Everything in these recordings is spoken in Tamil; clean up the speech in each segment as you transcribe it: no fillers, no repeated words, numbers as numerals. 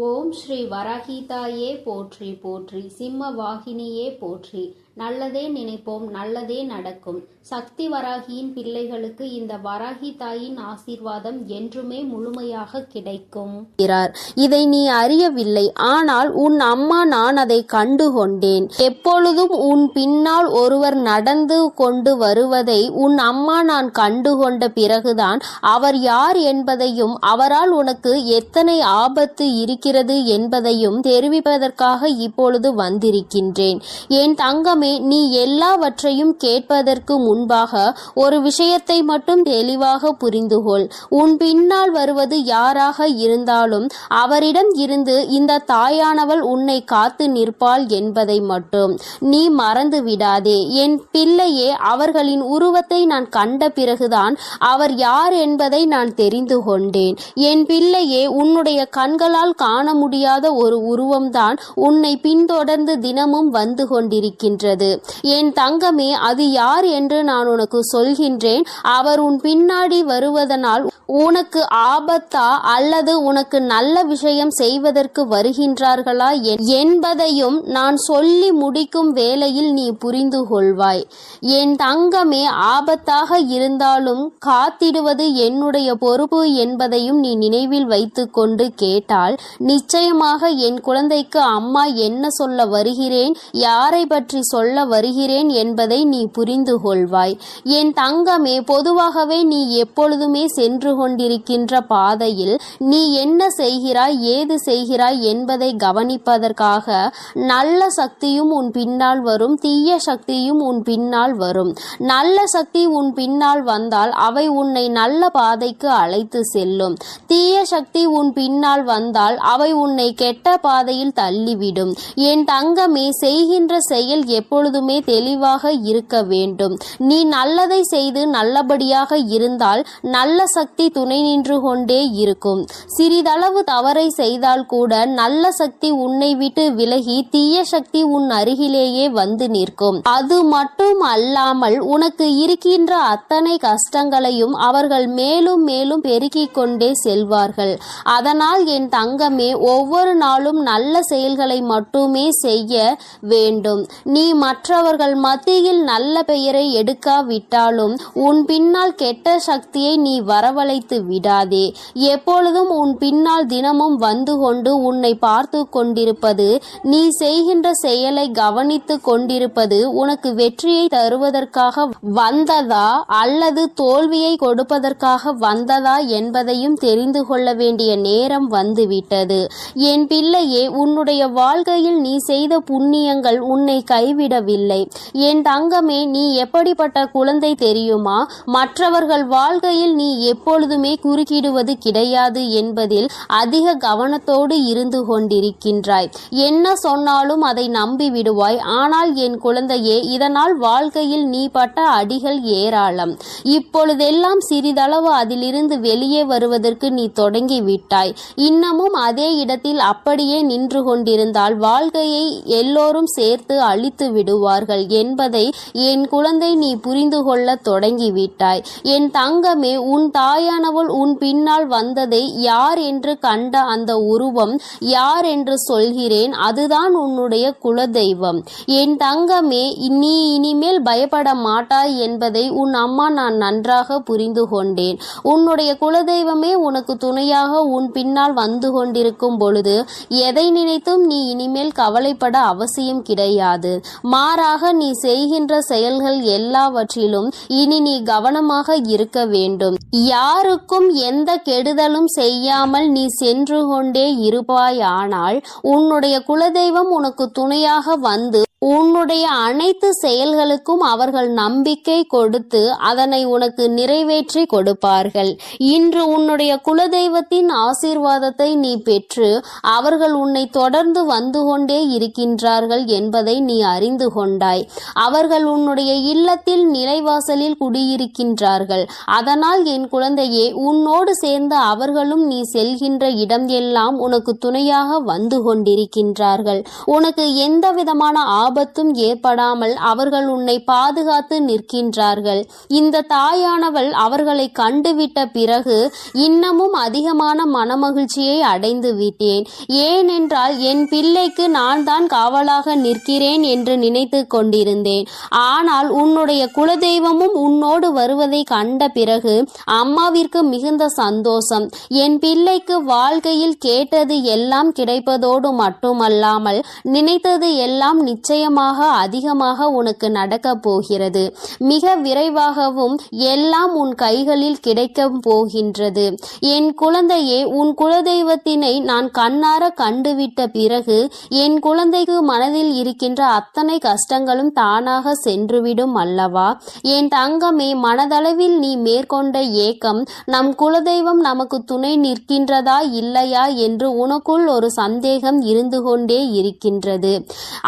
ஓம் ஸ்ரீ வராகிதாயே போற்றி போற்றி, சிம்ம வாகினியே போற்றி. நல்லதே நினைப்போம், நல்லதே நடக்கும். சக்தி வராகியின் பிள்ளைகளுக்கு இந்த வராகி தாயின் ஆசீர்வாதம் என்றுமே முழுமையாக கிடைக்கும். இதை நீ அறியவில்லை, ஆனால் உன் அம்மா நான் அதை கண்டுகொண்டேன். எப்பொழுதும் உன் பின்னால் ஒருவர் நடந்து கொண்டு வருவதை உன் அம்மா நான் கண்டுகொண்ட பிறகுதான் அவர் யார் என்பதையும் அவரால் உனக்கு எத்தனை ஆபத்து இருக்கிறது என்பதையும் தெரிவிப்பதற்காக இப்பொழுது வந்திருக்கின்றேன். என் தங்கமே, நீ எல்லாவற்றையும் கேட்பதற்கு முன்பாக ஒரு விஷயத்தை மட்டும் தெளிவாக புரிந்துகொள். உன் பின்னால் வருவது யாராக இருந்தாலும் அவரிடம் இருந்து இந்த தாயானவள் உன்னை காத்து நிற்பாள் என்பதை மட்டும் நீ மறந்து விடாதே. என் பிள்ளையே, அவர்களின் உருவத்தை நான் கண்ட பிறகுதான் அவர் யார் என்பதை நான் தெரிந்து கொண்டேன். என் பிள்ளையே, உன்னுடைய கண்களால் காண முடியாத ஒரு உருவம்தான் உன்னை பின்தொடர்ந்து தினமும் வந்து கொண்டிருக்கின்றது. என் தங்கமே, அது யார் என்று நான் உனக்கு சொல்கின்றேன். அவர் உன் பின்னாடி வருவதனால் உனக்கு ஆபத்தா அல்லது உனக்கு நல்ல விஷயம் செய்வதற்கு வருகின்றார்களா என்பதையும் நான் சொல்லி முடிக்கும் வேளையில் நீ புரிந்து கொள்வாய். என் தங்கமே, ஆபத்தாக இருந்தாலும் காத்திடுவது என்னுடைய பொறுப்பு என்பதையும் நீ நினைவில் வைத்து கொண்டு கேட்டால் நிச்சயமாக என் குழந்தைக்கு அம்மா என்ன சொல்ல வருகிறேன், யாரை பற்றி சொல்ல வருகிறேன் என்பதை நீ புரிந்து கொள்வாய். என் தங்கமே, பொதுவாகவே நீ எப்பொழுதுமே சென்று கொண்டிருக்கின்ற பாதையில் நீ என்ன செய்கிறாய், ஏது செய்கிறாய் என்பதை கவனிப்பதற்காக நல்ல சக்தியும் உன் பின்னால் வரும், தீய சக்தியும் உன் பின்னால் வரும். நல்ல சக்தி உன் பின்னால் வந்தால் அவை உன்னை நல்ல பாதைக்கு அழைத்து செல்லும். தீய சக்தி உன் பின்னால் வந்தால் அவை உன்னை கெட்ட பாதையில் தள்ளிவிடும். என் தங்கமே, செய்கின்ற செயல் எப்பொழுதுமே தெளிவாக இருக்க வேண்டும். நீ நல்லதை செய்து நல்லபடியாக இருந்தால் நல்ல சக்தி துணை நின்று கொண்டே இருக்கும். சிறிதளவு தவறை செய்தால் கூட நல்ல சக்தி உன்னை விட்டு விலகி தீய சக்தி உன் அருகிலேயே வந்து நிற்கும். அது மட்டும் அல்லாமல் உனக்கு இருக்கின்ற அத்தனை கஷ்டங்களையும் அவர்கள் மேலும் மேலும் பெருக்கிக் கொண்டே செல்வார்கள். அதனால் என் தங்கமே, ஒவ்வொரு நாளும் நல்ல செயல்களை மட்டுமே செய்ய வேண்டும். நீ மற்றவர்கள் மத்தியில் நல்ல பெயரை எடுக்காவிட்டாலும் உன் பின்னால் கெட்ட சக்தியை நீ வரவழைத்து விடாதே. எப்பொழுதும் உன் பின்னால் தினமும் வந்து கொண்டு உன்னை பார்த்து கொண்டிருப்பது, நீ செய்கின்ற செயலை கவனித்து கொண்டிருப்பது உனக்கு வெற்றியை தருவதற்காக வந்ததா அல்லது தோல்வியை கொடுப்பதற்காக வந்ததா என்பதையும் தெரிந்து கொள்ள வேண்டிய நேரம் வந்துவிட்டது. என் பிள்ளையே, உன்னுடைய வாழ்க்கையில் நீ செய்த புண்ணியங்கள் உன்னை கைவிடவில்லை. என் தங்கமே, நீ எப்படிப்பட்ட குழந்தை தெரியுமா? மற்றவர்கள் வாழ்க்கையில் நீ எப்பொழுதுமே குறுக்கிடுவது கிடையாது என்பதில் அதிக கவனத்தோடு இருந்து கொண்டிருக்கின்றாய். என்ன சொன்னாலும் அதை நம்பி விடுவாய். ஆனால் என் குழந்தையே, இதனால் வாழ்க்கையில் நீ பட்ட அடிகள் ஏராளம். இப்பொழுதெல்லாம் சிறிதளவு அதிலிருந்து வெளியே வருவதற்கு நீ தொடங்கி விட்டாய். இன்னமும் அதே இடத்தில் அப்படியே நின்று கொண்டிருந்தால் வாழ்க்கையை எல்லோரும் சேர்த்து அழித்து விடுவார்கள் என்பதை என் குழந்தை நீ புரிந்து கொள்ள தொடங்கிவிட்டாய். என் தங்கமே, உன் தாயானவள் உன் பின்னால் வந்ததை யார் என்று கண்ட அந்த உருவம் யார் என்று சொல்கிறேன், அதுதான் உன்னுடைய குலதெய்வம். என் தங்கமே, நீ இனிமேல் பயப்பட மாட்டாய் என்பதை உன் அம்மா நான் நன்றாக புரிந்து கொண்டேன். உன்னுடைய குலதெய்வமே உனக்கு துணையாக உன் பின்னால் வந்து கொண்டிருக்கும் பொழுது எதை நினைத்தும் நீ இனிமேல் கவலைப்பட அவசியம் கிடையாது. மாறாக நீ செய்கின்ற செயல்கள் எல்லாவற்றிலும் இனி நீ கவனமாக இருக்க வேண்டும். யாருக்கும் எந்த கெடுதலும் செய்யாமல் நீ சென்று கொண்டே இருப்பாயானால் உன்னுடைய குலதெய்வம் உனக்கு துணையாக வந்து உன்னுடைய அனைத்து செயல்களுக்கும் அவர்கள் நம்பிக்கை கொடுத்து அதனை உனக்கு நிறைவேற்றி கொடுப்பார்கள். இன்று உன்னுடைய குலதெய்வத்தின் ஆசீர்வாதத்தை நீ பெற்று அவர்கள் உன்னை தொடர்ந்து வந்து கொண்டே இருக்கின்றார்கள் என்பதை நீ அறிந்து கொண்டாய். அவர்கள் உன்னுடைய இல்லத்தில் நிலைவாசலில் குடியிருக்கின்றார்கள். அதனால் என் குழந்தையே, உன்னோடு சேர்ந்த அவர்களும் நீ செல்கின்ற இடம் எல்லாம் உனக்கு துணையாக வந்து கொண்டிருக்கின்றார்கள். உனக்கு எந்த விதமான ஆபத்தும் ஏற்படாமல் அவர்கள் உன்னை பாதுகாத்து நிற்கின்றார்கள். இந்த தாயானவள் அவர்களை கண்டுவிட்ட பிறகு இன்னமும் அதிகமான மனமகிழ்ச்சியை அடைந்து விட்டேன். ஏனென்றால் என் பிள்ளைக்கு நான் தான் காவலாக நிற்கிறேன் என்று நினைத்து கொண்டிருந்தேன். ஆனால் உன்னுடைய குலதெய்வமும் உன்னோடு வருவதை கண்ட பிறகு அம்மாவிற்கு மிகுந்த சந்தோஷம். என் பிள்ளைக்கு வாழ்க்கையில் கேட்டது எல்லாம் கிடைப்பதோடு மட்டுமல்லாமல் நினைத்தது எல்லாம் நிச்சயமாக அதிகமாக உனக்கு நடக்கப் போகிறது. மிக விரைவாகவும் எல்லாம் உன் கைகளில் கிடைக்கப் போகின்றது. என் குழந்தையே, உன் குலதெய்வத்தினை நான் கண்ணார கண்டுவிட்ட பிறகு என் குழந்தைக்கு மனதில் இருக்கின்ற அத்தனை கஷ்டங்களும் தானாக சென்றுவிடும் அல்லவா? என் தங்கமே, மனதளவில் நீ மேற்கொண்ட ஏக்கம், நம் குலதெய்வம் நமக்கு துணை நிற்கின்றதா இல்லையா என்று உனக்குள் ஒரு சந்தேகம் இருந்து கொண்டே இருக்கின்றது.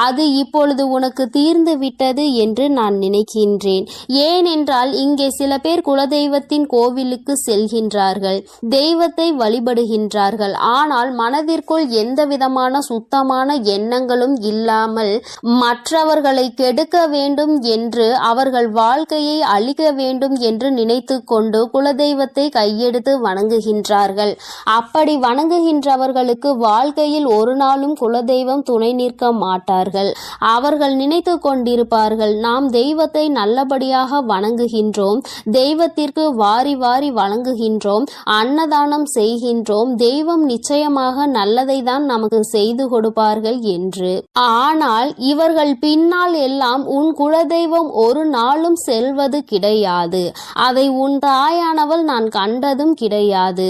அது இப்பொழுது உனக்கு தீர்ந்து விட்டது என்று நான் நினைக்கின்றேன். ஏனென்றால் இங்கே சில பேர் குலதெய்வத்தின் கோவிலுக்கு செல்கின்றார்கள், தெய்வத்தை வழிபடுகின்றார்கள். ஆனால் மனதிற்குள் எந்த விதமான சுத்தமான எண்ணங்களும் இல்லாமல் மற்றவர்களை கெடுக்க வேண்டும் என்று, அவர்கள் வாழ்க்கையை அழிக்க வேண்டும் என்று நினைத்து கொண்டு குலதெய்வத்தை கையெடுத்து வணங்குகின்றார்கள். அப்படி வணங்குகின்றவர்களுக்கு வாழ்க்கையில் ஒரு நாளும் குலதெய்வம் துணை நிற்க மாட்டார்கள். அவர்கள் நினைத்து கொண்டிருப்பார்கள், நாம் தெய்வத்தை நல்லபடியாக வணங்குகின்றோம், தெய்வத்திற்கு வாரி வாரி வழங்குகின்றோம், அன்னதானம் செய்கின்றோம், தெய்வம் நிச்சயமாக நல்லதை தான் நமக்கு செய்து கொடுப்பார்கள் என்று. ஆனால் இவர்கள் பின்னால் எல்லாம் உன் குலதெய்வம் ஒரு நாளும் செல்வது கிடையாது. அதை உன் தாயானவள் நான் கண்டதும் கிடையாது.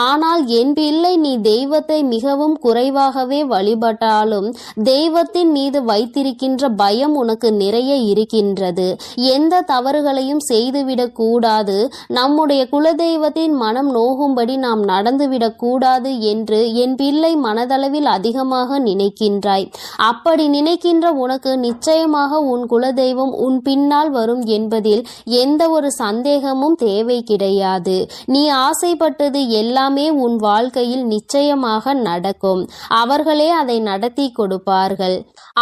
ஆனால் என் பிள்ளை, நீ தெய்வத்தை மிகவும் குறைவாகவே வழிபட்டாலும் தெய்வத்தின் மீது வைத்திருக்கின்ற பயம் உனக்கு நிறைய இருக்கின்றது. எந்த தவறுகளையும் செய்துவிடக் கூடாது, நம்முடைய குலதெய்வத்தின் மனம் நோகும்படி நாம் நடந்துவிடக் கூடாது என்று என் பிள்ளை மனதளவில் அதிகமாக நினைக்கின்றாய். அப்படி நினைக்கின்ற உனக்கு நிச்சயமாக உன் குலதெய்வம் உன் பின்னால் வரும் என்பதில் எந்த ஒரு சந்தேகமும் தேவை கிடையாது. நீ ஆசைப்பட்டது எல்லாமே உன் வாழ்க்கையில் நிச்சயமாக நடக்கும். அவர்களே அதை நடத்தி கொடுப்பார்கள்.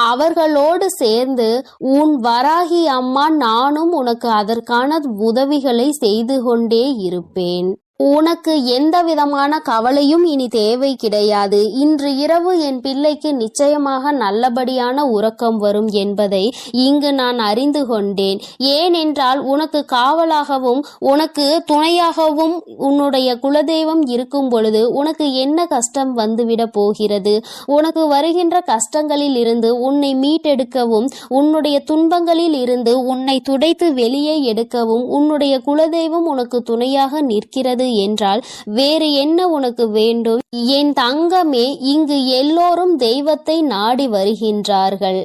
அவர்களோடு சேர்ந்து உன் வராகி அம்மா நானும் உனக்கு அதற்கான உதவிகளை செய்து கொண்டே இருப்பேன். உனக்கு எந்த விதமான கவலையும் இனி தேவை கிடையாது. இன்று இரவு என் பிள்ளைக்கு நிச்சயமாக நல்லபடியான உறக்கம் வரும் என்பதை இங்கு நான் அறிந்து கொண்டேன். ஏனென்றால் உனக்கு காவலாகவும் உனக்கு துணையாகவும் உன்னுடைய குலதெய்வம் இருக்கும் பொழுது உனக்கு என்ன கஷ்டம் வந்துவிட போகிறது? உனக்கு வருகின்ற கஷ்டங்களில் இருந்து உன்னை மீட்டெடுக்கவும், உன்னுடைய துன்பங்களில் இருந்து உன்னை துடைத்து வெளியே எடுக்கவும் உன்னுடைய குலதெய்வம் உனக்கு துணையாக நிற்கிறது என்றால் வேறு என்ன உனக்கு வேண்டும்? என் தங்கமே, இங்கு எல்லோரும் தெய்வத்தை நாடி வருகின்றார்கள்.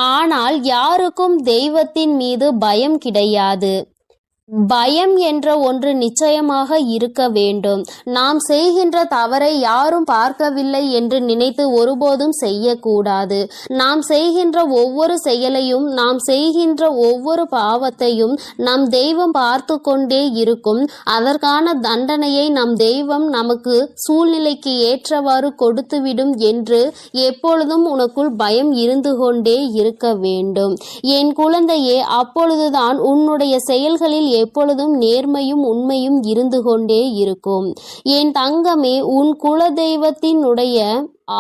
ஆனால் யாருக்கும் தெய்வத்தின் மீது பயம் கிடையாது. பயம் என்ற ஒன்று நிச்சயமாக இருக்க வேண்டும். நாம் செய்கின்ற தவறை யாரும் பார்க்கவில்லை என்று நினைத்து ஒருபோதும் செய்யக்கூடாது. நாம் செய்கின்ற ஒவ்வொரு செயலையும், நாம் செய்கின்ற ஒவ்வொரு பாவத்தையும் நம் தெய்வம் பார்த்து கொண்டே இருக்கும். அதற்கான தண்டனையை நம் தெய்வம் நமக்கு சூழ்நிலைக்கு ஏற்றவாறு கொடுத்துவிடும் என்று எப்பொழுதும் உனக்குள் பயம் இருந்து கொண்டே இருக்க வேண்டும். என் குழந்தையே, அப்பொழுதுதான் உன்னுடைய செயல்களில் எப்பொழுதும் நேர்மையும் உண்மையும் இருந்து கொண்டே இருக்கும். என் தங்கமே, உன் குலதெய்வத்தினுடைய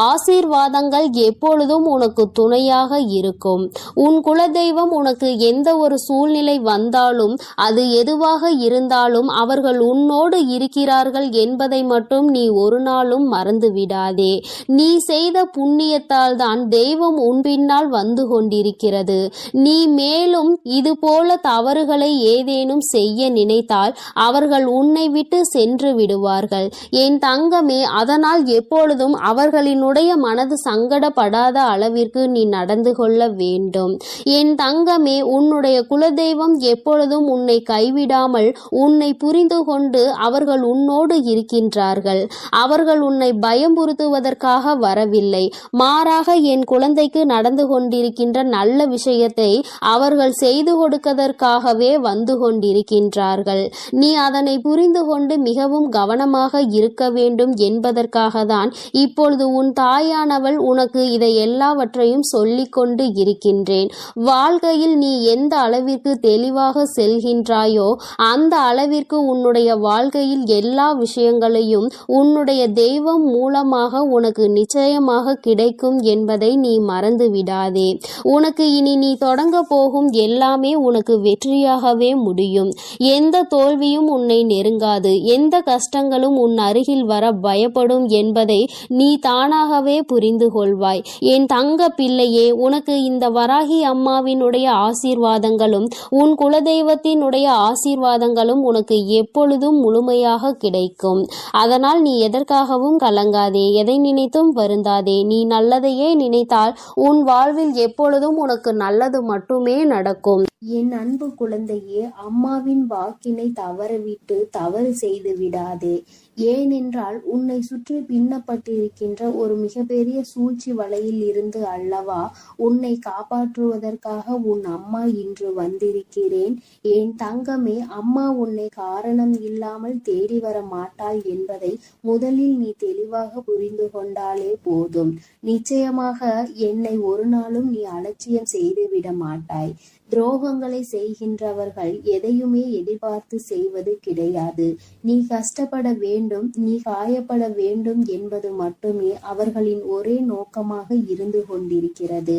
ஆசீர்வாதங்கள் எப்பொழுதும் உனக்கு துணையாக இருக்கும். உன் குலதெய்வம் உனக்கு எந்த ஒரு சூழ்நிலை வந்தாலும், அது எதுவாக இருந்தாலும் அவர்கள் உன்னோடு இருக்கிறார்கள் என்பதை மட்டும் நீ ஒரு நாளும் மறந்து விடாதே. நீ செய்த புண்ணியத்தால் தான் தெய்வம் உன் பின்னால் வந்து கொண்டிருக்கிறது. நீ மேலும் இதுபோல தவறுகளை ஏதேனும் செய்ய நினைத்தால் அவர்கள் உன்னை விட்டு சென்று விடுவார்கள். என் தங்கமே, அதனால் எப்பொழுதும் அவர்களின் மனது சங்கடப்படாத அளவிற்கு நீ நடந்து கொள்ள வேண்டும். என் தங்கமே, உன்னுடைய குலதெய்வம் எப்பொழுதும் உன்னை கைவிடாமல் உன்னை புரிந்து கொண்டு அவர்கள் உன்னோடு இருக்கின்றார்கள். அவர்கள் உன்னை பயமுறுத்துவதற்காக வரவில்லை. மாறாக என் குழந்தைக்கு நடந்து கொண்டிருக்கின்ற நல்ல விஷயத்தை அவர்கள் செய்து கொடுப்பதற்காகவே வந்து கொண்டிருக்கின்றார்கள். நீ அதனை புரிந்து கொண்டு மிகவும் கவனமாக இருக்க வேண்டும் என்பதற்காக தான் இப்பொழுது உன் உன் தாயானவள் உனக்கு இதை எல்லாவற்றையும் சொல்லிக் கொண்டு இருக்கின்றேன். வாழ்க்கையில் நீ எந்த அளவிற்கு தெளிவாக செல்கின்றாயோ அந்த அளவிற்கு உன்னுடைய வாழ்க்கையில் எல்லா விஷயங்களையும் உன்னுடைய தெய்வம் மூலமாக உனக்கு நிச்சயமாக கிடைக்கும் என்பதை நீ மறந்து விடாதே. உனக்கு இனி நீ தொடங்க போகும் எல்லாமே உனக்கு வெற்றியாகவே முடியும். எந்த தோல்வியும் உன்னை நெருங்காது. எந்த கஷ்டங்களும் உன் அருகில் வர பயப்படும் என்பதை நீ தானாகவே புரிந்து கொள்வாய். என் தங்க பிள்ளையே, உனக்கு இந்த வராகி அம்மாவினுடைய ஆசீர்வாதங்களும் உன் குலதெய்வத்தினுடைய ஆசீர்வாதங்களும் உனக்கு எப்பொழுதும் முழுமையாக கிடைக்கும். அதனால் நீ எதற்காகவும் கலங்காதே, எதை நினைத்தும் வருந்தாதே. நீ நல்லதையே நினைத்தால் உன் வாழ்வில் எப்பொழுதும் உனக்கு நல்லது மட்டுமே நடக்கும். என் அன்பு குழந்தையே, அம்மாவின் வாக்கினை தவறவிட்டு தவறு செய்து விடாதே. ஏனென்றால் உன்னை சுற்றி பின்னப்பட்டிருக்கின்ற ஒரு மிகப்பெரிய சூழ்ச்சி வலையில் இருந்து அல்லவா உன்னை காப்பாற்றுவதற்காக உன் அம்மா இன்று வந்திருக்கிறேன். என் தங்கமே, அம்மா உன்னை காரணம் இல்லாமல் தேடி வர மாட்டாள் என்பதை முதலில் நீ தெளிவாக புரிந்து கொண்டாலே போதும். நிச்சயமாக என்னை ஒரு நாளும் நீ அலட்சியம் செய்துவிட மாட்டாய். துரோகங்களை செய்கின்றவர்கள் எதையுமே எதிர்பார்த்து செய்வது கிடையாது. நீ கஷ்டப்பட வேண்டும், நீ காயப்பட வேண்டும் என்பது மட்டுமே அவர்களின் ஒரே நோக்கமாக இருந்து கொண்டிருக்கிறது.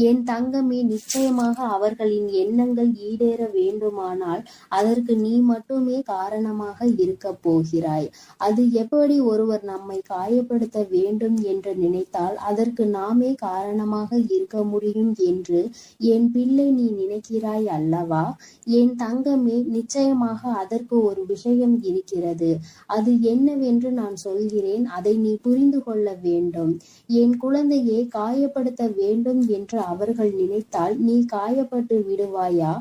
என் தங்கமே, நிச்சயமாக அவர்களின் எண்ணங்கள் ஈடேற வேண்டுமானால் அதற்கு நீ மட்டுமே காரணமாக இருக்க போகிறாய். அது எப்படி ஒருவர் நம்மை காயப்படுத்த வேண்டும் என்று நினைத்தால் அதற்கு நாமே காரணமாக இருக்க முடியும் என்று என் பிள்ளை நீ நினைக்கிறாய் அல்லவா? என் தங்கமே, நிச்சயமாக அதற்கு ஒரு விஷயம் இருக்கிறது. அது என்னவென்று நான் சொல்கிறேன், அதை நீ புரிந்து கொள்ள வேண்டும். என் குழந்தையை காயப்படுத்த வேண்டும் என்று அவர்கள் நினைத்தால் நீ காயப்பட்டு விடுவாயா?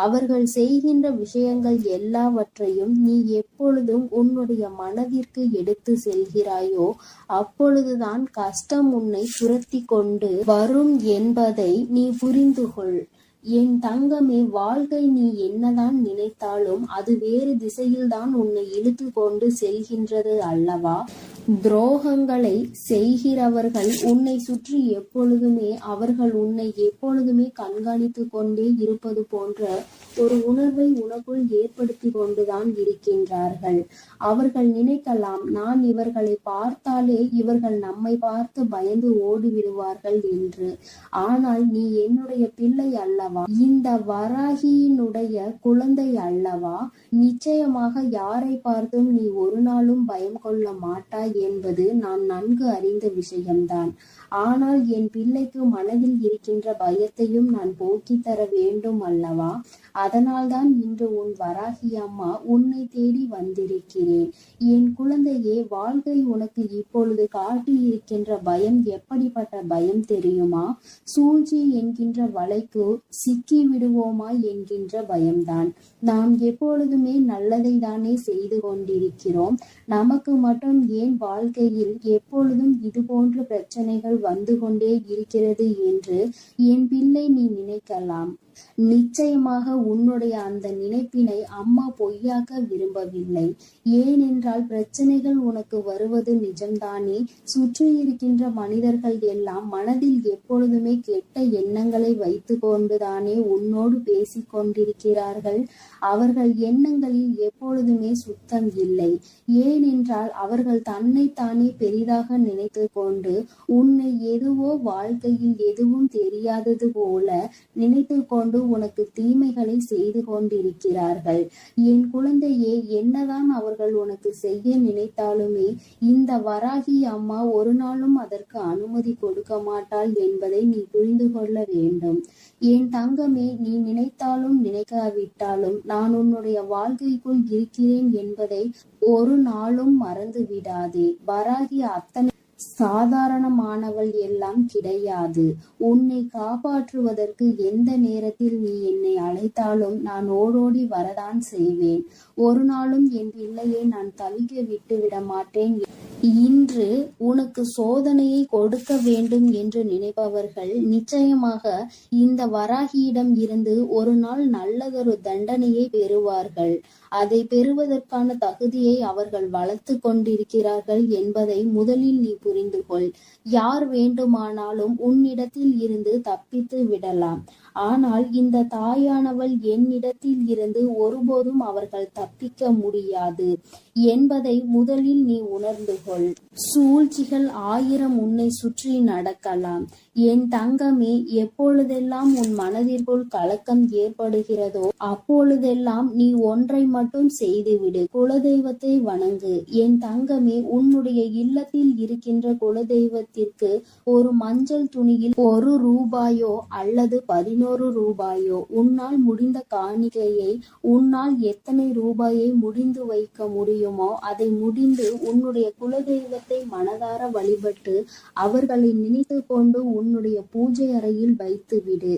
அவர்கள் செய்கின்ற விஷயங்கள் எல்லாவற்றையும் நீ எப்பொழுதும் உன்னுடைய மனதிற்கு எடுத்து செல்கிறாயோ அப்பொழுதுதான் கஷ்டம் உன்னை துரத்தி கொண்டு வரும் என்பதை நீ புரிந்து கொள். என் தங்கமே, வாழ்க்கை நீ என்னதான் நினைத்தாலும் அது வேறு திசையில்தான் உன்னை இழுத்து கொண்டு செல்கின்றது அல்லவா? துரோகங்களை செய்கிறவர்கள் உன்னை சுற்றி எப்பொழுதுமே அவர்கள் உன்னை எப்பொழுதுமே கண்காணித்து கொண்டே இருப்பது போன்ற ஒரு உணர்வை உனக்குள் ஏற்படுத்தி கொண்டுதான் இருக்கின்றார்கள். அவர்கள் நினைக்கலாம், நான் இவர்களை பார்த்தாலே இவர்கள் நம்மை பார்த்து பயந்து ஓடிவிடுவார்கள் என்று. ஆனால் நீ என்னுடைய பிள்ளை அல்லவா, இந்த வராகியினுடைய குழந்தை அல்லவா? நிச்சயமாக யாரை பார்த்தும் நீ ஒரு நாளும் பயம் கொள்ள மாட்டாய் என்பது நான் நன்கு அறிந்த விஷயம்தான். ஆனால் என் பிள்ளைக்கு மனதில் இருக்கின்ற பயத்தையும் நான் போக்கி தர வேண்டும் அல்லவா? அதனால்தான் இன்று உன் வராகி அம்மா உன்னை தேடி வந்திருக்கிறேன். என் குழந்தையே, வாழ்க்கை உனக்கு இப்பொழுது காட்டி இருக்கின்ற பயம் எப்படிப்பட்ட பயம் தெரியுமா? சூழ்ச்சி என்கின்ற வலைக்கு சிக்கி விடுவோமா என்கின்ற பயம்தான். நாம் எப்பொழுதுமே நல்லதை தானே செய்து கொண்டிருக்கிறோம். நமக்கு மட்டும் ஏன் வாழ்க்கையில் எப்பொழுதும் இது போன்ற பிரச்சனைகள் வந்து கொண்டே இருக்கிறது என்று என் பிள்ளை நீ நினைக்கலாம். நிச்சயமாக உன்னுடைய அந்த நினைப்பினை அம்மா பொய்யாக்க விரும்பவில்லை. ஏனென்றால் பிரச்சனைகள் உனக்கு வருவது நிஜம்தானே. சுற்றி இருக்கின்ற மனிதர்கள் எல்லாம் மனதில் எப்பொழுதுமே கெட்ட எண்ணங்களை வைத்து கொண்டுதானே உன்னோடு பேசிக் கொண்டிருக்கிறார்கள். அவர்கள் எண்ணங்களில் எப்பொழுதுமே சுத்தம் இல்லை. ஏனென்றால் அவர்கள் தன்னைத்தானே பெரிதாக நினைத்து கொண்டு உன்னை எதுவோ வாழ்க்கையில் எதுவும் தெரியாதது போல நினைத்து கொண்டு உனக்கு தீமைகளை செய்து கொண்டிருக்கிறார்கள். என் குழந்தையே, என்னதான் அவர்கள் உனக்கு செய்ய நினைத்தாலுமே இந்த வராகி அம்மா ஒரு நாளும் அதற்கு அனுமதி கொடுக்க மாட்டாள் என்பதை நீ புரிந்து கொள்ள வேண்டும். என் தங்கமே, நீ நினைத்தாலும் நினைக்காவிட்டாலும் நான் உன்னுடைய வாழ்க்கைக்குள் இருக்கிறேன் என்பதை ஒரு நாளும் மறந்து விடாதே. வராகி அத்தனை சாதாரணமானவள் எல்லாம் கிடையாது. உன்னை காப்பாற்றுவதற்கு எந்த நேரத்தில் நீ என்னை அழைத்தாலும் நான் ஓடோடி வரதான் செய்வேன். ஒரு நாளும் என் பிள்ளையை நான் தவிக்க விட்டு விட மாட்டேன். இன்று உனக்கு சோதனையை கொடுக்க வேண்டும் என்று நினைப்பவர்கள் நிச்சயமாக இந்த வராகியிடம் இருந்து ஒரு நாள் நல்லதொரு தண்டனையை பெறுவார்கள். அதை பெறுவதற்கான தகுதியை அவர்கள் வளர்த்து கொண்டிருக்கிறார்கள் என்பதை முதலில் நீ புரிந்து கொள். யார் வேண்டுமானாலும் உன்னிடத்தில் இருந்து தப்பித்து விடலாம், ஆனால் இந்த தாயானவள் என்னிடத்தில் இருந்து ஒருபோதும் அவர்கள் தப்பிக்க முடியாது என்பதை முதலில் நீ உணர்ந்து கொள். சூழ்ச்சிகள் 1000 உன்னை சுற்றி நடக்கலாம். என் தங்கமே, எப்பொழுதெல்லாம் உன் மனதிற்குள் கலக்கம் ஏற்படுகிறதோ அப்பொழுதெல்லாம் நீ ஒன்றை மட்டும் செய்துவிடு, குலதெய்வத்தை வணங்கு. என் தங்கமே, உன்னுடைய இல்லத்தில் இருக்கின்ற குலதெய்வத்திற்கு ஒரு மஞ்சள் துணியில் 1 ரூபாயோ அல்லது 11 ரூபாயோ உன்னால் முடிந்த காணிக்கையை, உன்னால் எத்தனை ரூபாயை முடிந்து வைக்க முடியுமோ அதை முடிந்து உன்னுடைய குலதெய்வத்தை மனதார வழிபட்டு அவர்களை நினைத்து கொண்டு உன்னுடைய பூஜை அறையில் வைத்துவிடு.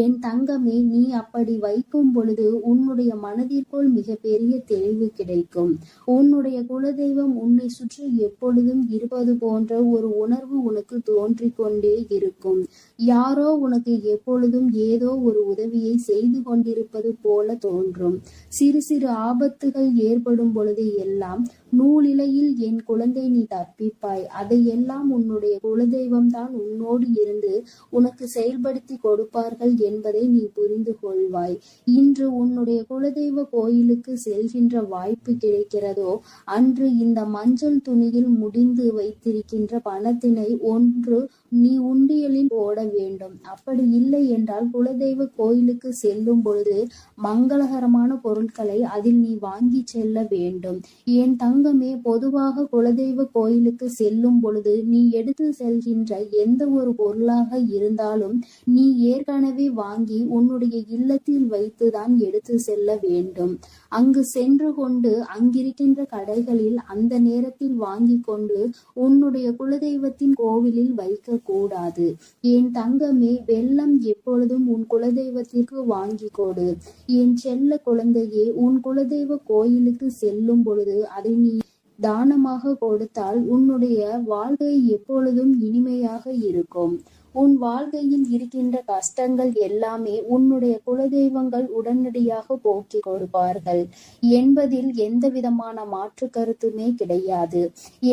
என் தங்கமே, நீ அப்படி வைக்கும் பொழுது உன்னுடைய மனதிற்குள் மிக பெரிய தெளிவு கிடைக்கும். உன்னுடைய குலதெய்வம் உன்னை சுற்றி எப்பொழுதும் இருப்பது போன்ற ஒரு உணர்வு உனக்கு தோன்றிக் கொண்டே இருக்கும். யாரோ உனக்கு எப்பொழுதும் ஏதோ ஒரு உதவியை செய்து கொண்டிருப்பது போல தோன்றும். சிறு சிறு ஆபத்துகள் ஏற்படும் பொழுது எல்லாம் நூலிலையில் என் குழந்தை நீ தப்பிப்பாய். அதையெல்லாம் உன்னுடைய குலதெய்வம் தான் உன்னோடு இருந்து உனக்கு செயல்படுத்தி கொடுப்பார்கள் என்பதை நீ புரிந்து கொள்வாய். இன்று உன்னுடைய குலதெய்வ கோயிலுக்கு செல்கின்ற வாய்ப்பு கிடைக்கிறதோ அன்று இந்த மஞ்சள் துணியில் முடிந்து வைத்திருக்கின்ற பணத்தினை ஒன்று நீ உண்டியலில் போட வேண்டும். அப்படி இல்லை என்றால் குலதெய்வ கோயிலுக்கு செல்லும் பொழுது மங்களகரமான பொருட்களை அதில் நீ வாங்கி செல்ல வேண்டும். என் தங்கமே, பொதுவாக குலதெய்வ கோயிலுக்கு செல்லும் பொழுது நீ எடுத்து செல்கின்ற எந்த ஒரு பொருளாக இருந்தாலும் நீ ஏற்கனவே வாங்கி உன்னுடைய இல்லத்தில் வைத்துதான் எடுத்து செல்ல வேண்டும். அங்கு சென்று கொண்டு அங்கிருக்கின்ற கடைகளில் அந்த நேரத்தில் வாங்கி கொண்டு உன்னுடைய குலதெய்வத்தின் கோவிலில் வைக்க கூடாது. என் தங்கமே, வெல்லம் எப்பொழுதும் உன் குலதெய்வத்திற்கு வாங்கி கொடு. என் செல்ல குழந்தையே, உன் குலதெய்வ கோயிலுக்கு செல்லும் பொழுது அதை நீ தானமாக கொடுத்தால் உன்னுடைய வாழ்க்கை எப்பொழுதும் இனிமையாக இருக்கும். உன் வாழ்க்கையில் இருக்கின்ற கஷ்டங்கள் எல்லாமே உன்னுடைய குலதெய்வங்கள் உடனடியாக போக்கி கொடுப்பார்கள் என்பதில் எந்த விதமான மாற்று கருத்துமே கிடையாது.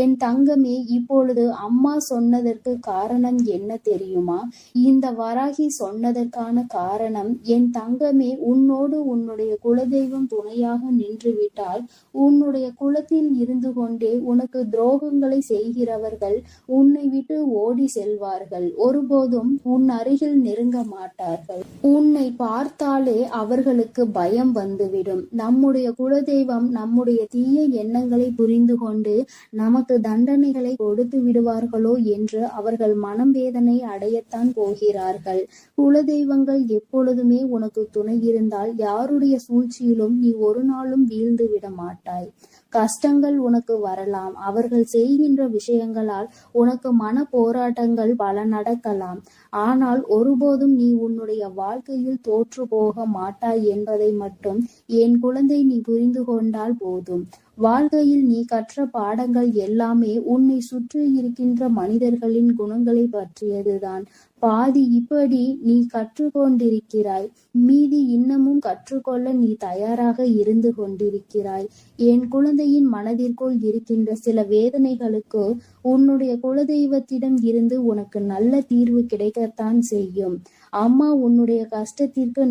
என் தங்கமே, இப்பொழுது அம்மா சொன்னதற்கு காரணம் என்ன தெரியுமா? இந்த வராகி சொன்னதற்கான காரணம், என் தங்கமே, உன்னோடு உன்னுடைய குலதெய்வம் துணையாக நின்றுவிட்டால் உன்னுடைய குலத்தில் இருந்து கொண்டே உனக்கு துரோகங்களை செய்கிறவர்கள் உன்னை விட்டு ஓடி செல்வார்கள். ஒருபோதும் உன் அருகில் நெருங்க மாட்டார்கள். உன்னை பார்த்தாலே அவர்களுக்கு பயம் வந்துவிடும். நம்முடைய குலதெய்வம் நம்முடைய தீய எண்ணங்களை புரிந்து கொண்டு நமக்கு தண்டனைகளை கொடுத்து விடுவார்களோ என்று அவர்கள் மனம் வேதனை அடையத்தான் போகிறார்கள். குலதெய்வங்கள் எப்பொழுதுமே உனக்கு துணை இருந்தால் யாருடைய சூழ்ச்சியிலும் நீ ஒரு நாளும் வீழ்ந்து விட மாட்டாய். கஷ்டங்கள் உனக்கு வரலாம். அவர்கள் செய்கின்ற விஷயங்களால் உனக்கு மன போராட்டங்கள் பல நடக்கலாம். ஆனால் ஒருபோதும் நீ உன்னுடைய வாழ்க்கையில் தோற்று போக மாட்டாய் என்பதை மட்டும் என் குழந்தை நீ புரிந்து கொண்டால் போதும். வாழ்க்கையில் நீ கற்ற பாடங்கள் எல்லாமே உன்னை சுற்றி இருக்கின்ற மனிதர்களின் குணங்களை பற்றியதுதான். பாதி இப்படி நீ கற்றுக்கொண்டிருக்கிறாய், மீதி இன்னமும் கற்றுக்கொள்ள நீ தயாராக இருந்து கொண்டிருக்கிறாய். என் குழந்தையின் மனதிற்குள் இருக்கின்ற சில வேதனைகளுக்கு உன்னுடைய குலதெய்வத்திடம் இருந்து உனக்கு நல்ல தீர்வு கிடைக்கத்தான் செய்யும். அம்மா உன்னுடைய கஷ்டத்திற்கு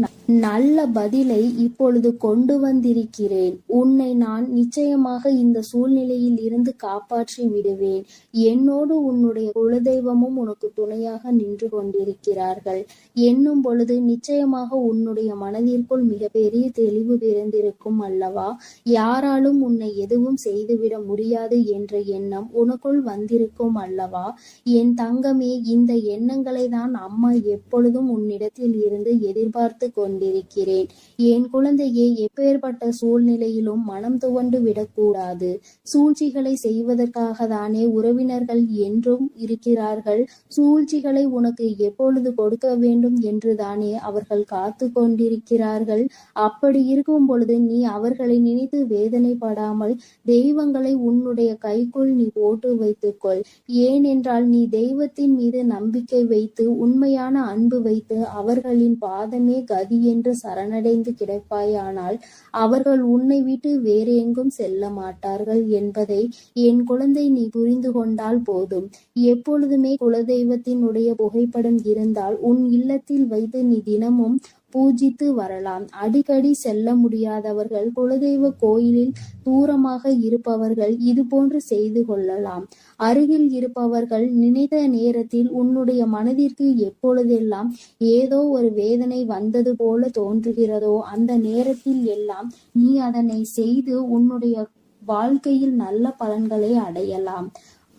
நல்ல பதிலை இப்பொழுது கொண்டு வந்திருக்கிறேன். உன்னை நான் நிச்சயமாக இந்த சூழ்நிலையில் இருந்து காப்பாற்றி விடுவேன். என்னோடு உன்னுடைய குலதெய்வமும் உனக்கு துணையாக நின்று கொண்டிருக்கிறார்கள் என்னும் பொழுது நிச்சயமாக உன்னுடைய மனதிற்குள் மிகப்பெரிய தெளிவு பிறந்திருக்கும் அல்லவா? யாராலும் உன்னை எதுவும் செய்துவிட முடியாது என்ற எண்ணம் உனக்குள் வந்திருக்கும் அல்லவா? என் தங்கமே, இந்த எண்ணங்களை தான் அம்மா எப்பொழுதும் உன்னிடத்தில் இருந்து எதிர்பார்த்து கொண்டிருக்கிறேன். என் குழந்தையே, எப்பேற்பட்ட சூழ்நிலையிலும் மனம் துவண்டு விடக்கூடாது. சூழ்ச்சிகளை செய்வதற்காக தானே உறவினர்கள் என்றும் இருக்கிறார்கள். சூழ்ச்சிகளை உனக்கு எப்பொழுது கொடுக்க வேண்டும் என்று தானே அவர்கள் காத்து கொண்டிருக்கிறார்கள். அப்படி இருக்கும் பொழுது நீ அவர்களை நினைத்து வேதனைப்படாமல் தெய்வங்களை உன்னுடைய கைக்குள் நீ போட்டு வைத்துக்கொள். ஏனென்றால் நீ தெய்வத்தின் மீது நம்பிக்கை வைத்து உண்மையான அன்பு வைத்து அவர்களின் பாதமே கதி என்று சரணடைந்து கிடப்பாயானால் அவர்கள் உன்னை விட்டு வேறு எங்கும் செல்ல மாட்டார்கள் என்பதை என் குழந்தை நீ புரிந்து கொண்டால் போதும். எப்பொழுதுமே குலதெய்வத்தினுடைய புகைப்படம் இருந்தால் உன் இல்லத்தில் வைத்து நீ தினமும் பூஜித்து வரலாம். அடிக்கடி செல்ல முடியாதவர்கள், குலதெய்வ கோயிலில் தூரமாக இருப்பவர்கள் இது போன்று செய்து கொள்ளலாம். அருகில் இருப்பவர்கள் நினைத்த நேரத்தில் உன்னுடைய மனதிற்கு எப்பொழுதெல்லாம் ஏதோ ஒரு வேதனை வந்தது போல தோன்றுகிறதோ அந்த நேரத்தில் எல்லாம் நீ அதனை செய்து உன்னுடைய வாழ்க்கையில் நல்ல பலன்களை அடையலாம்.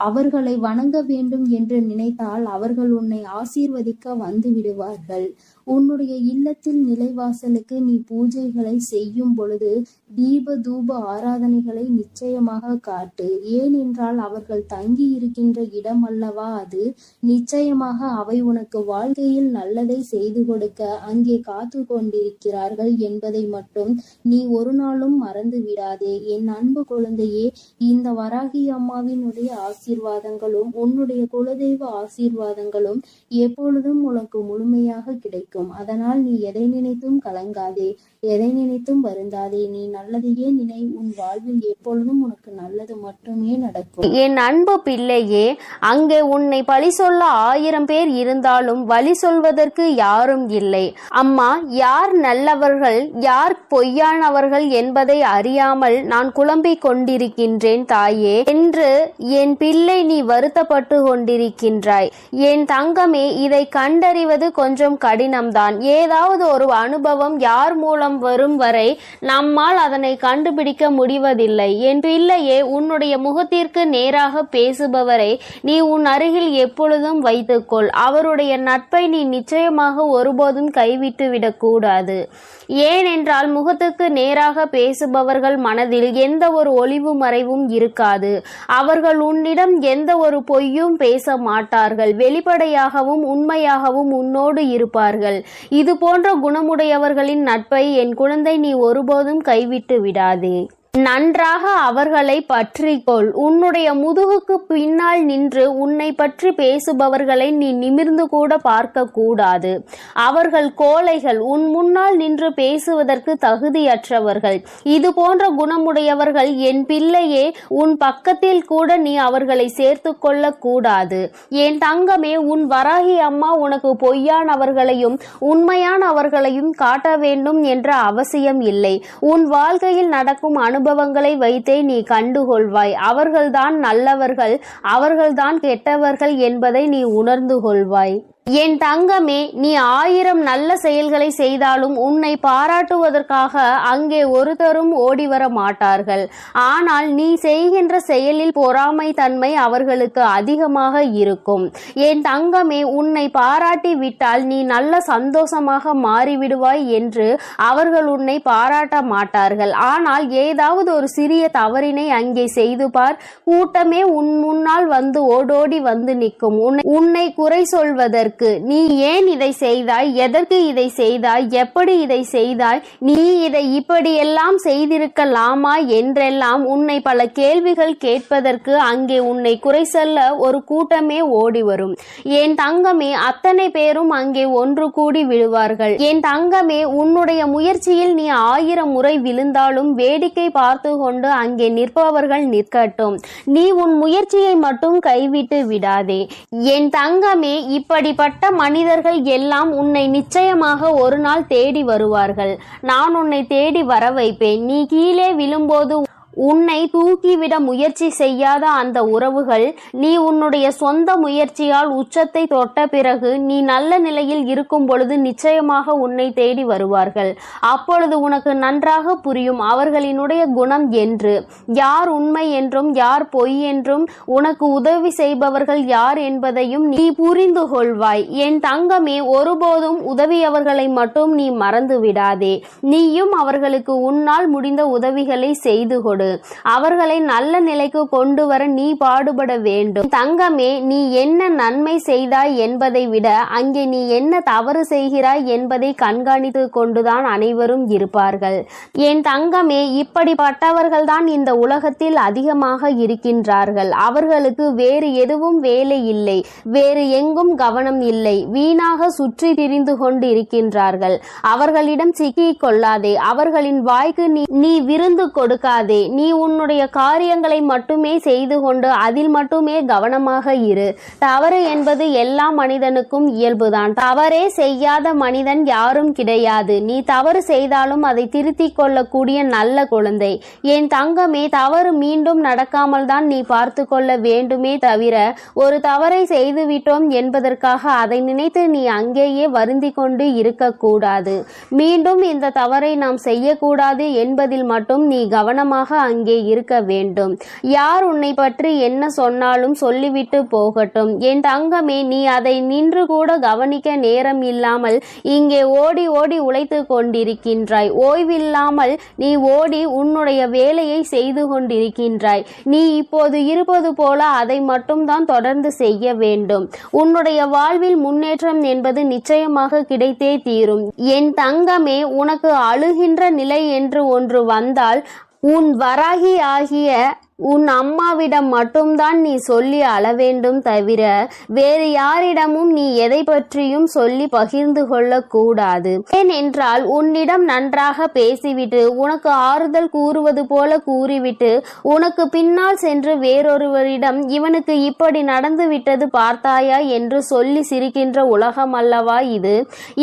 அவர்களை வணங்க வேண்டும் என்று நினைத்தால் அவர்கள் உன்னை ஆசீர்வதிக்க வந்து விடுவார்கள். உன்னுடைய இல்லத்தில் நிலைவாசலுக்கு நீ பூஜைகளை செய்யும் பொழுது தீப தூப ஆராதனைகளை நிச்சயமாக காட்டு. ஏனென்றால் அவர்கள் தங்கி இருக்கின்ற இடம் அல்லவா அது. நிச்சயமாக அவை உனக்கு வாழ்க்கையில் நல்லதை செய்து கொடுக்க அங்கே காத்து கொண்டிருக்கிறார்கள் என்பதை மட்டும் நீ ஒரு நாளும் மறந்து விடாதே. என் அன்பு குழந்தையே, இந்த வராகி அம்மாவினுடைய ஆசீர்வாதங்களும் உன்னுடைய குலதெய்வ ஆசீர்வாதங்களும் எப்பொழுதும் உனக்கு முழுமையாக கிடைக்கும். அதனால் நீ எதை நினைத்தும் கலங்காதே, எதை நினைத்தும் வருந்தாதே. நீ நல்லதையே நினை. உன் வாழ்வில் எப்பொழுதும் உனக்கு நல்லது மட்டுமே நடக்கும். என் அன்பு பிள்ளையே, அங்கே உன்னை பழி சொல்ல 1000 பேர் இருந்தாலும் வழி சொல்வதற்கு யாரும் இல்லை. அம்மா, யார் நல்லவர்கள் யார் பொய்யானவர்கள் என்பதை அறியாமல் நான் குழம்பிக் கொண்டிருக்கின்றேன் தாயே என்று என் பிள்ளை நீ வருத்தப்பட்டு கொண்டிருக்கின்றாய். என் தங்கமே, இதை கண்டறிவது கொஞ்சம் கடினம்தான். ஏதாவது ஒரு அனுபவம் யார் மூலம் வரும் வரை நம்மால் அதனை கண்டுபிடிக்க முடிவதில்லை. என் பிள்ளையே, உன்னுடைய முகத்திற்கு நேராக பேசுபவரை நீ உன் அருகில் எப்பொழுதும் வைத்துக்கொள். அவருடைய நட்பை நீ நிச்சயமாக ஒருபோதும் கைவிட்டு விடக்கூடாது. ஏனென்றால் முகத்துக்கு நேராக பேசுபவர்கள் மனதில் எந்த ஒரு ஒளிவு மறைவும் இருக்காது. அவர்கள் உன்னிடம் எந்த ஒரு பொய்யும் பேச மாட்டார்கள். வெளிப்படையாகவும் உண்மையாகவும் உன்னோடு இருப்பார்கள். இது போன்ற குணமுடையவர்களின் நட்பை என் குழந்தை நீ ஒருபோதும் கைவிட்டு விடாதே. நன்றாக அவர்களை பற்றிக்கொள். உன்னுடைய முதுகுக்கு பின்னால் நின்று உன்னை பற்றி பேசுபவர்களை நீ நிமிர்ந்து கூட பார்க்க கூடாது. அவர்கள் கோழைகள், உன் முன்னால் நின்று பேசுவதற்கு தகுதியற்றவர்கள். இது போன்ற குணமுடையவர்கள் என் பிள்ளையே, உன் பக்கத்தில் கூட நீ அவர்களை சேர்த்து கொள்ள கூடாது. என் தங்கமே, உன் வராகி அம்மா உனக்கு பொய்யானவர்களையும் உண்மையானவர்களையும் காட்ட வேண்டும் என்ற அவசியம் இல்லை. உன் வாழ்க்கையில் நடக்கும் அனுபவங்களை வைத்தே நீ கண்டுகொள்வாய். அவர்கள்தான் நல்லவர்கள், அவர்கள்தான் கெட்டவர்கள் என்பதை நீ உணர்ந்து கொள்வாய். என் தங்கமே, நீ 1000 நல்ல செயல்களை செய்தாலும் உன்னை பாராட்டுவதற்காக அங்கே ஒருத்தரும் ஓடிவர மாட்டார்கள். ஆனால் நீ செய்கின்ற செயலில் பொறாமை தன்மை அவர்களுக்கு அதிகமாக இருக்கும். என் தங்கமே, உன்னை பாராட்டி விட்டால் நீ நல்ல சந்தோஷமாக மாறிவிடுவாய் என்று அவர்கள் உன்னை பாராட்ட மாட்டார்கள். ஆனால் ஏதாவது ஒரு சிறிய தவறினை அங்கே செய்து பார், கூட்டமே உன் முன்னால் வந்து ஓடோடி வந்து நிற்கும். உன்னை குறை சொல்வதற்கு, நீ ஏன் இதை செய்தாய், எதற்கு இதை செய்தாய், எப்படி இதை செய்தாய், நீ இதை இப்படியெல்லாம் செய்திருக்கலாமா என்றெல்லாம் உன்னை பல கேள்விகள் கேட்பதற்கு அங்கே உன்னை குறை சொல்ல ஒரு கூட்டமே ஓடி வரும். என் தங்கமே, அத்தனை பேரும் அங்கே ஒன்று கூடி விடுவார்கள். என் தங்கமே, உன்னுடைய முயற்சியில் நீ 1000 முறை விழுந்தாலும் வேடிக்கை பார்த்து கொண்டு அங்கே நிற்பவர்கள் நிற்கட்டும். நீ உன் முயற்சியை மட்டும் கைவிட்டு விடாதே. என் தங்கமே, இப்படிப்பட்ட மனிதர்கள் எல்லாம் உன்னை நிச்சயமாக ஒரு நாள் தேடி வருவார்கள். நான் உன்னை தேடி வர வைப்பேன். நீ கீழே விழும்போது உன்னை தூக்கிவிட முயற்சி செய்யாத அந்த உறவுகள் நீ உன்னுடைய சொந்த முயற்சியால் உச்சத்தை தொட்ட பிறகு நீ நல்ல நிலையில் இருக்கும் பொழுது நிச்சயமாக உன்னை தேடி வருவார்கள். அப்பொழுது உனக்கு நன்றாக புரியும் அவர்களினுடைய குணம் என்று, யார் உண்மை என்றும் யார் பொய் என்றும், உனக்கு உதவி செய்பவர்கள் யார் என்பதையும் நீ புரிந்து கொள்வாய். என் தங்கமே, ஒருபோதும் உதவியவர்களை மட்டும் நீ மறந்து விடாதே. நீயும் அவர்களுக்கு உன்னால் முடிந்த உதவிகளை செய்து கொடு. கொடு. அவர்களை நல்ல நிலைக்கு கொண்டு வர நீ பாடுபட வேண்டும். தங்கமே, நீ என்ன நன்மை செய்தாய் என்பதை விட அங்கே நீ என்ன தவறு செய்கிறாய் என்பதை கண்காணித்து கொண்டுதான் அனைவரும் இருப்பார்கள். என் தங்கமே, இப்படிப்பட்டவர்கள்தான் இந்த உலகத்தில் அதிகமாக இருக்கின்றார்கள். அவர்களுக்கு வேறு எதுவும் வேலை இல்லை, வேறு எங்கும் கவனம் இல்லை, வீணாக சுற்றி திரிந்து கொண்டு இருக்கின்றார்கள். அவர்களிடம் சிக்கிக் கொள்ளாதே, அவர்களின் வாய்க்கு நீ விருந்து கொடுக்காதே. நீ உன்னுடைய காரியங்களை மட்டுமே செய்து கொண்டு அதில் மட்டுமே கவனமாக இரு. தவறு என்பது எல்லா மனிதனுக்கும் இயல்புதான். தவறே செய்யாத மனிதன் யாரும் கிடையாது. நீ தவறு செய்தாலும் அதை திருத்திக் கொள்ளக்கூடிய நல்ல குழந்தை. என் தங்கமே, தவறு மீண்டும் நடக்காமல் தான் நீ பார்த்து கொள்ள வேண்டுமே தவிர ஒரு தவறை செய்துவிட்டோம் என்பதற்காக அதை நினைத்து நீ அங்கேயே வருந்தி கொண்டு இருக்கக்கூடாது. மீண்டும் இந்த தவறை நாம் செய்யக்கூடாது என்பதில் மட்டும் நீ கவனமாக அங்கே இருக்க வேண்டும். யார் உன்னை பற்றி என்ன சொன்னாலும் சொல்லிவிட்டு போகட்டும். என் தங்கமே, நீ அதை நின்று கூட கவனிக்க நேரம் இல்லாமல் இங்கே ஓடி ஓடி உழைத்து கொண்டிருக்கின்றாய். ஓய்வில்லாமல் நீ ஓடி உன்னுடைய வேலையை செய்து கொண்டிருக்கின்றாய். நீ இப்போது இருப்பது போல அதை மட்டும்தான் தொடர்ந்து செய்ய வேண்டும். உன்னுடைய வாழ்வில் முன்னேற்றம் என்பது நிச்சயமாக கிடைத்தே தீரும். என் தங்கமே, உனக்கு அழுகின்ற நிலை என்று ஒன்று வந்தால் உன் வராகி ஆகிய உன் அம்மாவிடம் மட்டும்தான் நீ சொல்லி அழ வேண்டும் தவிர வேறு யாரிடமும் நீ எதை பற்றியும் சொல்லி பகிர்ந்து கொள்ள கூடாது. ஏனென்றால் உன்னிடம் நன்றாக பேசிவிட்டு உனக்கு ஆறுதல் கூறுவது போல கூறிவிட்டு உனக்கு பின்னால் சென்று வேறொருவரிடம் இவனுக்கு இப்படி நடந்து விட்டது பார்த்தாயா என்று சொல்லி சிரிக்கின்ற உலகம் அல்லவா இது?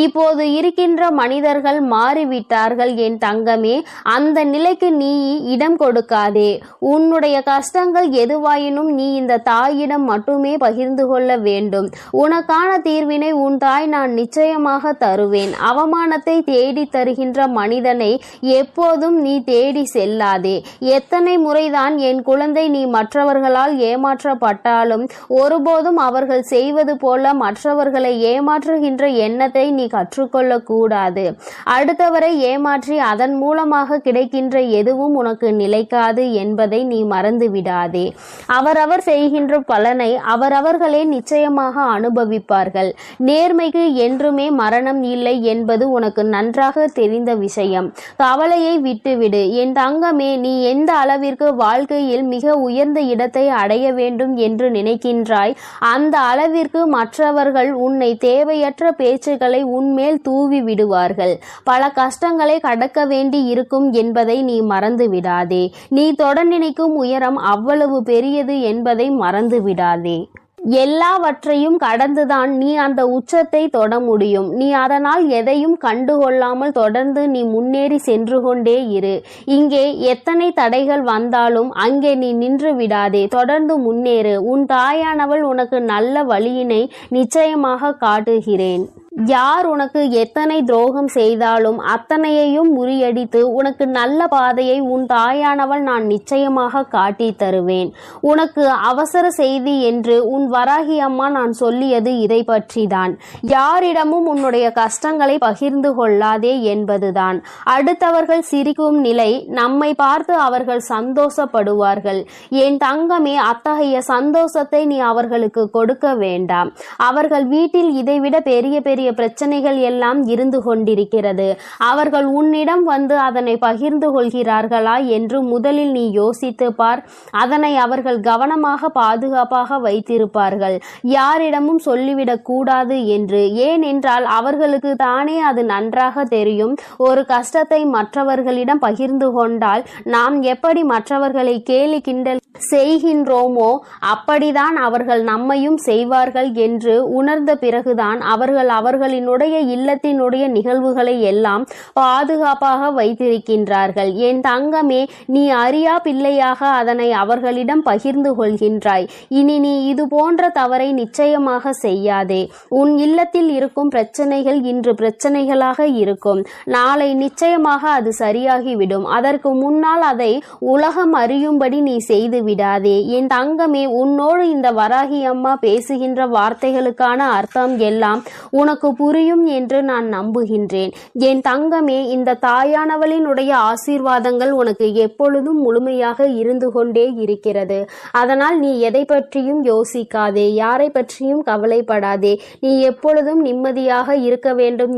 இப்போது இருக்கின்ற மனிதர்கள் மாறிவிட்டார்கள் என் தங்கமே. அந்த நிலைக்கு நீ இடம் கொடுக்காதே. உன்னுடைய கஷ்டங்கள் எதுவாயினும் நீ இந்த தாயிடம் மட்டுமே பகிர்ந்து கொள்ள வேண்டும். உனக்கான தீர்வினை உன் தாய் நான் நிச்சயமாக தருவேன். அவமானத்தை தேடி தருகின்ற மனிதனை எப்போதும் நீ தேடி செல்லாதே. எத்தனை முறைதான் என் குழந்தை நீ மற்றவர்களால் ஏமாற்றப்பட்டாலும் ஒருபோதும் அவர்கள் செய்வது போல மற்றவர்களை ஏமாற்றுகின்ற எண்ணத்தை நீ கற்றுக்கொள்ள கூடாது. அடுத்தவரை ஏமாற்றி அதன் மூலமாக கிடைக்கின்ற எதுவும் உனக்கு நிலைக்காது என்பதை நீ மறந்து விடாதே. அவரவர் செய்கின்ற பலனை அவரவர்களே நிச்சயமாக அனுபவிப்பார்கள். நேர்மைக்கு என்றுமே மரணம் இல்லை என்பது உனக்கு நன்றாக தெரிந்த விஷயம். கவலையை விட்டுவிடு என் தங்கமே. நீ எந்த அளவிற்கு வாழ்க்கையில் மிக உயர்ந்த இடத்தை அடைய வேண்டும் என்று நினைக்கின்றாய் அந்த அளவிற்கு மற்றவர்கள் உன்னை தேவையற்ற பேச்சுக்களை உன்மேல் தூவி விடுவார்கள். பல கஷ்டங்களை கடக்க வேண்டி இருக்கும் என்பதை நீ மறந்து விடாதே. நீ தொட நினைக்கும் உயரம் அவ்வளவு பெரியது என்பதை மறந்து விடாதே. எல்லாவற்றையும் கடந்துதான் நீ அந்த உச்சத்தை தொட முடியும். நீ அதனால் எதையும் கண்டுகொள்ளாமல் தொடர்ந்து நீ முன்னேறி சென்று கொண்டே இரு. இங்கே எத்தனை தடைகள் வந்தாலும் அங்கே நீ நின்று விடாதே. தொடர்ந்து முன்னேறு. உன் தாயானவள் உனக்கு நல்ல வழியினை நிச்சயமாக காட்டுகிறேன். யார் உனக்கு எத்தனை துரோகம் செய்தாலும் அத்தனையையும் முறியடித்து உனக்கு நல்ல பாதையை உன் தாயானவள் நான் நிச்சயமாக காட்டி தருவேன். உனக்கு அவசர செய்தி என்று உன் வராகி அம்மா நான் சொல்லியது இதை பற்றிதான். யாரிடமும் உன்னுடைய கஷ்டங்களை பகிர்ந்து கொள்ளாதே என்பதுதான். அடுத்தவர்கள் சிரிக்கும் நிலை நம்மை பார்த்து அவர்கள் சந்தோஷப்படுவார்கள். என் தங்கமே, அத்தகைய சந்தோஷத்தை நீ அவர்களுக்கு கொடுக்க வேண்டாம். அவர்கள் வீட்டில் இதைவிட பெரிய பெரிய பிரச்சனைகள் எல்லாம் இருந்து கொண்டிருக்கிறது. அவர்கள் உன்னிடம் வந்து அதனை பகிர்ந்து கொள்கிறார்களா என்று முதலில் நீ யோசித்து பார். அதனை அவர்கள் கவனமாக பாதுகாப்பாக வைத்திருப்பார்கள். யாரிடமும் சொல்லிவிடக் கூடாது என்று. ஏனென்றால் அவர்களுக்கு தானே அது நன்றாக தெரியும். ஒரு கஷ்டத்தை மற்றவர்களிடம் பகிர்ந்து கொண்டால் நாம் எப்படி மற்றவர்களை கேலி கிண்டல் செய்கின்றோமோ அப்படிதான் அவர்கள் நம்மையும் செய்வார்கள் என்று உணர்ந்த பிறகுதான் அவர்களினுடைய இல்லத்தினுடைய நிகழ்வுகளை எல்லாம் பாதுகாப்பாக வைத்திருக்கின்றார்கள். என் தங்கமே, நீ அறியா பிள்ளையாக அதனை அவர்களிடம் பகிர்ந்து கொள்கின்றாய். இனி நீ இது போன்ற தவறை நிச்சயமாக செய்யாதே. உன் இல்லத்தில் இருக்கும் பிரச்சனைகள் இன்று பிரச்சனைகளாக இருக்கும். நாளை நிச்சயமாக அது சரியாகிவிடும். அதற்கு முன்னால் அதை உலகம் அறியும்படி நீ செய்து விடாதே. என் தங்கமே, உன்னோடு இந்த வராகி அம்மா பேசுகின்ற வார்த்தைகளுக்கான அர்த்தம் எல்லாம் உனக்கு உனக்கு புரியும் என்று நான் நம்புகின்றேன். என் தங்கமே, இந்த தாயானவளினுடைய ஆசீர்வாதங்கள் உனக்கு எப்பொழுதும் முழுமையாக இருந்து கொண்டே இருக்கிறது. அதனால் நீ எதை பற்றியும் யோசிக்காதே, யாரை பற்றியும் கவலைப்படாதே. நீ எப்பொழுதும் நிம்மதியாக இருக்க வேண்டும்